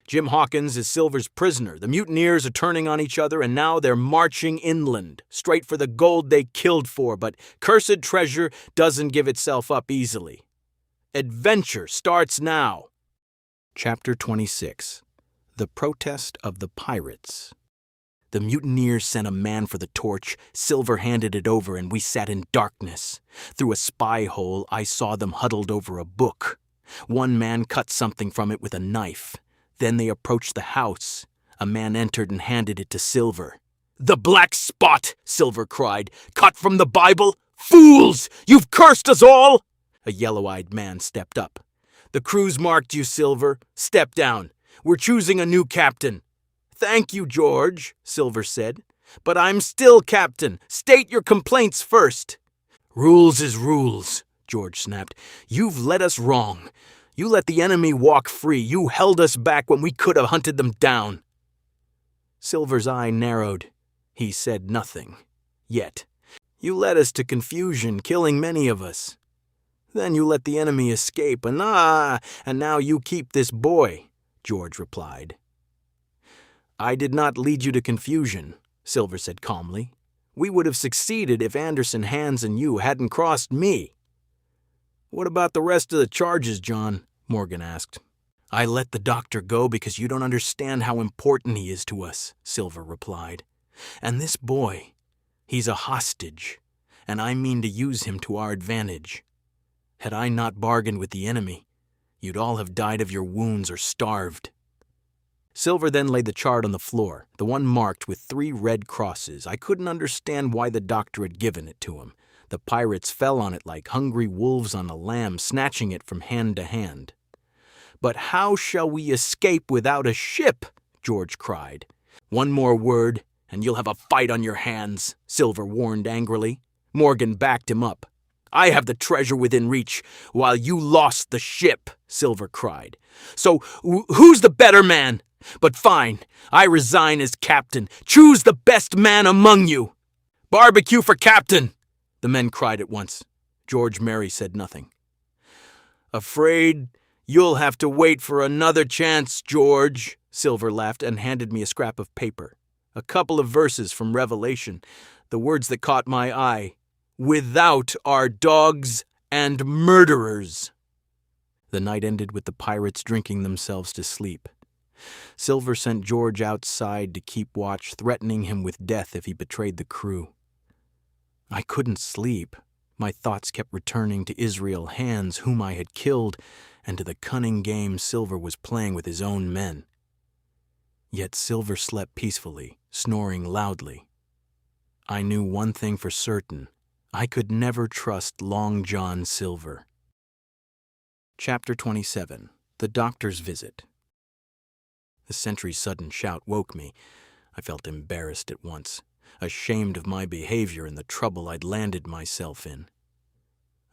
Jim Hawkins is Silver's prisoner. The mutineers are turning on each other, and now they're marching inland, straight for the gold they killed for, but cursed treasure doesn't give itself up easily. Adventure starts now. Chapter 26. The Protest of the Pirates. The mutineers sent a man for the torch. Silver handed it over, and we sat in darkness. Through a spy hole, I saw them huddled over a book. One man cut something from it with a knife. Then they approached the house. A man entered and handed it to Silver. "The black spot!" Silver cried. "Cut from the Bible? Fools! You've cursed us all!" A yellow-eyed man stepped up. "The crew's marked you, Silver. Step down. We're choosing a new captain." "Thank you, George," Silver said. "But I'm still captain. State your complaints first." "Rules is rules," George snapped. "You've led us wrong. You let the enemy walk free. You held us back when we could have hunted them down." Silver's eye narrowed. He said nothing. Yet, "You led us to confusion, killing many of us. Then you let the enemy escape, and now you keep this boy," George replied. "I did not lead you to confusion," Silver said calmly. "We would have succeeded if Anderson, Hands, and you hadn't crossed me." "What about the rest of the charges, John?" Morgan asked. "I let the doctor go because you don't understand how important he is to us," Silver replied. "And this boy, he's a hostage, and I mean to use him to our advantage. Had I not bargained with the enemy, you'd all have died of your wounds or starved." Silver then laid the chart on the floor, the one marked with 3 red crosses. I couldn't understand why the doctor had given it to him. The pirates fell on it like hungry wolves on a lamb, snatching it from hand to hand. "But how shall we escape without a ship?" George cried. "One more word, and you'll have a fight on your hands," Silver warned angrily. Morgan backed him up. "I have the treasure within reach, while you lost the ship," Silver cried. "So who's the better man? But fine, I resign as captain. Choose the best man among you." "Barbecue for captain!" the men cried at once. George Merry said nothing. "Afraid you'll have to wait for another chance, George," Silver laughed and handed me a scrap of paper. A couple of verses from Revelation, the words that caught my eye. "Without are dogs and murderers." The night ended with the pirates drinking themselves to sleep. Silver sent George outside to keep watch, threatening him with death if he betrayed the crew. I couldn't sleep. My thoughts kept returning to Israel Hands, whom I had killed, and to the cunning game Silver was playing with his own men. Yet Silver slept peacefully, snoring loudly. I knew one thing for certain. I could never trust Long John Silver. Chapter 27. The Doctor's Visit. The sentry's sudden shout woke me. I felt embarrassed at once, ashamed of my behavior and the trouble I'd landed myself in.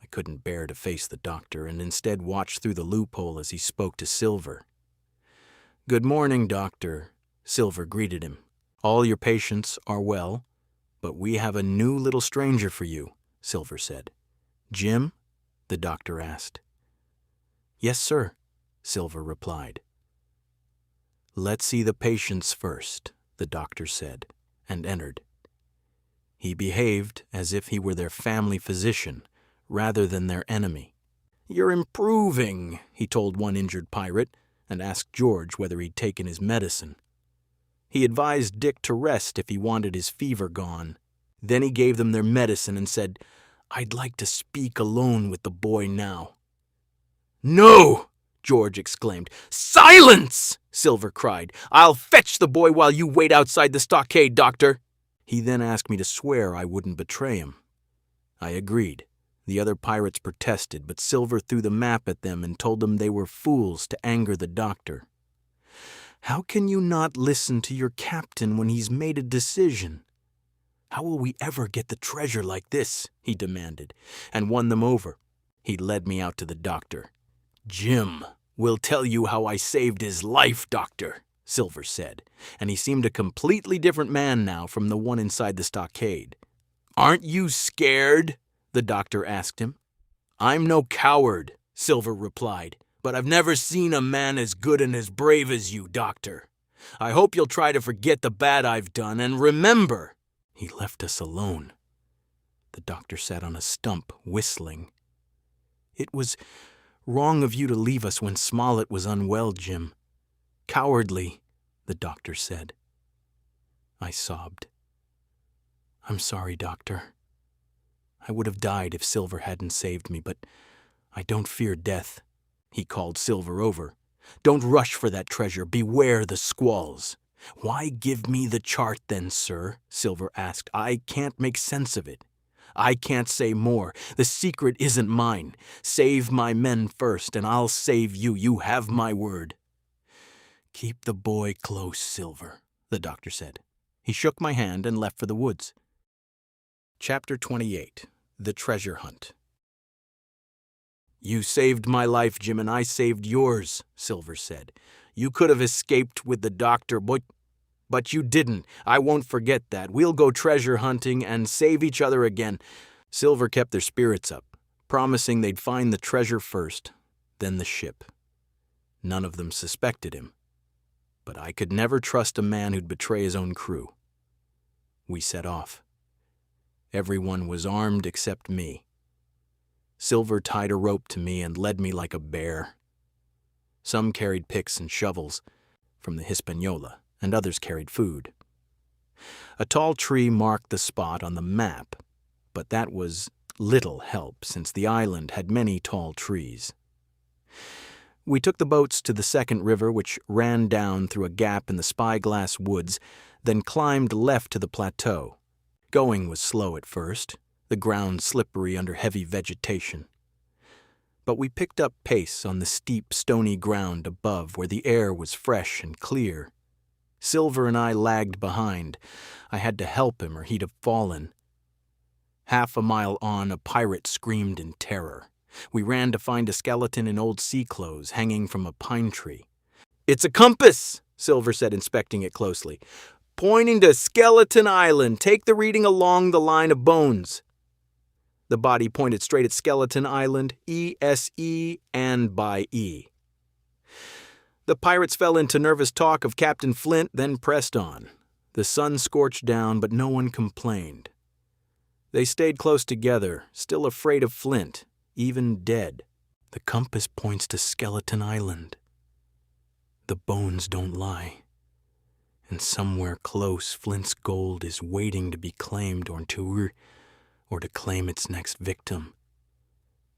I couldn't bear to face the doctor and instead watched through the loophole as he spoke to Silver. "Good morning, Doctor," Silver greeted him. "All your patients are well, but we have a new little stranger for you," Silver said. "Jim?" the doctor asked. "Yes, sir," Silver replied. "Let's see the patients first," the doctor said, and entered. He behaved as if he were their family physician, rather than their enemy. "You're improving," he told one injured pirate, and asked George whether he'd taken his medicine. He advised Dick to rest if he wanted his fever gone. Then he gave them their medicine and said, "I'd like to speak alone with the boy now." "No!" George exclaimed. "Silence!" Silver cried. "I'll fetch the boy while you wait outside the stockade, Doctor." He then asked me to swear I wouldn't betray him. I agreed. The other pirates protested, but Silver threw the map at them and told them they were fools to anger the doctor. "How can you not listen to your captain when he's made a decision? How will we ever get the treasure like this?" he demanded, and won them over. He led me out to the doctor. "Jim will tell you how I saved his life, Doctor," Silver said, and he seemed a completely different man now from the one inside the stockade. "Aren't you scared?" the doctor asked him. "I'm no coward," Silver replied, but I've never seen a man as good and as brave as you, Doctor. I hope you'll try to forget the bad I've done, and remember, he left us alone. The doctor sat on a stump, whistling. It was wrong of you to leave us when Smollett was unwell, Jim. Cowardly, the doctor said. I sobbed. I'm sorry, Doctor. I would have died if Silver hadn't saved me, but I don't fear death. He called Silver over. Don't rush for that treasure. Beware the squalls. Why give me the chart then, sir? Silver asked. I can't make sense of it. I can't say more. The secret isn't mine. Save my men first, and I'll save you. You have my word. Keep the boy close, Silver, the doctor said. He shook my hand and left for the woods. Chapter 28. The Treasure Hunt. You saved my life, Jim, and I saved yours, Silver said. You could have escaped with the doctor, but you didn't. I won't forget that. We'll go treasure hunting and save each other again. Silver kept their spirits up, promising they'd find the treasure first, then the ship. None of them suspected him. But I could never trust a man who'd betray his own crew. We set off. Everyone was armed except me. Silver tied a rope to me and led me like a bear. Some carried picks and shovels from the Hispaniola, and others carried food. A tall tree marked the spot on the map, but that was little help since the island had many tall trees. We took the boats to the second river, which ran down through a gap in the spyglass woods, then climbed left to the plateau. Going was slow at first, the ground slippery under heavy vegetation. But we picked up pace on the steep, stony ground above where the air was fresh and clear. Silver and I lagged behind. I had to help him or he'd have fallen. Half a mile on, a pirate screamed in terror. We ran to find a skeleton in old sea clothes hanging from a pine tree. It's a compass, Silver said, inspecting it closely. Pointing to Skeleton Island. Take the reading along the line of bones. The body pointed straight at Skeleton Island, E-S-E, and by E. The pirates fell into nervous talk of Captain Flint, then pressed on. The sun scorched down, but no one complained. They stayed close together, still afraid of Flint, even dead. The compass points to Skeleton Island. The bones don't lie. And somewhere close, Flint's gold is waiting to be claimed or to claim its next victim.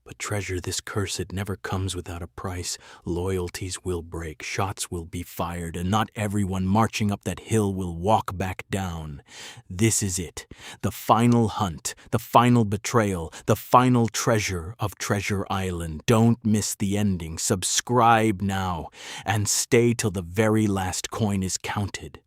But treasure this cursed never comes without a price. Loyalties will break, shots will be fired, and not everyone marching up that hill will walk back down. This is it, the final hunt, the final betrayal, the final treasure of Treasure Island. Don't miss the ending. Subscribe now, and stay till the very last coin is counted.